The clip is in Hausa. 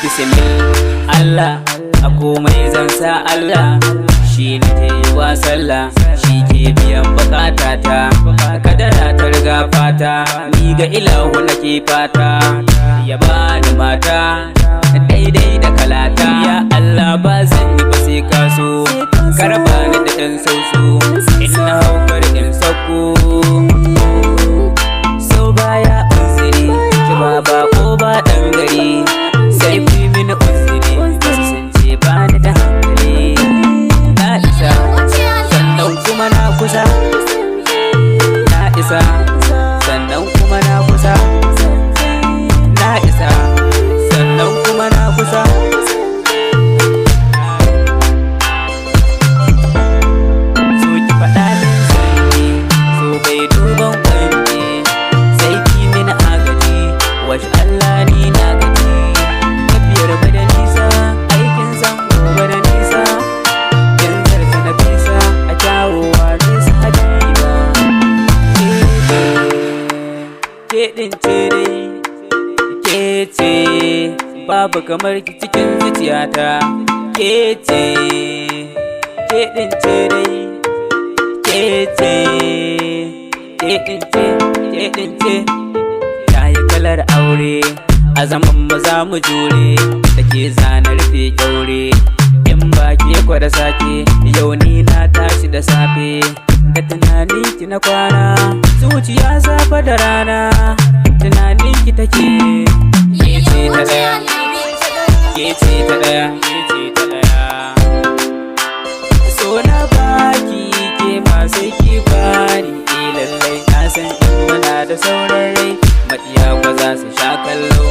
Bismillah Allah, a komai zan sa Allah. Shi nake yi wa sallah, shi ke biyan bukatata. Kaddara ta riga fata, ni ga ilahu nake fata. Ya bani mata daidai da kalata. Ya Allah ba zan yi ba sai ka so, karba ni da ɗan sauso. Ina haukar in sauko, so baya uzuri, ki ba ko ba ɗan gari. Sai fi mini uzuri, sun ce ba ni da hankali. Na isa, sannan kuma na kusa. Na isa, sannan kuma na kusa. Na isa, sannan kuma na kusa. So ki faɗa min sanyi, so bai duban kwanci. Sai ki mini agaji, wash Allah ni na gaji. Tafiyar ba da nisa, aikin zan gobe da nisa. Yin zarce na bisa, a kyawowa nisa habiba. Ke ɗin ce dai, ke ce, babu kamar ki cikin zuciyata. Ke ce, ke ɗin ce dai, ke ce, ke ɗin ce, ke ɗin ce. Yayi kalar aure, a zaman ba za mu jure. Da ke zana rufe kyaure, in ba ke kwada sake. Yau ni na tashi da safe, da tunanin ki na kwana. Zuciya safa da rana, tunanin ki take. Ke ce ta ɗaya, ke ce ta ɗaya, ke ce ta ɗaya. So na baki, ke ma sai ki bani. Lallai na san in muna da sauran rai, maƙiya kwa za su sha kallo.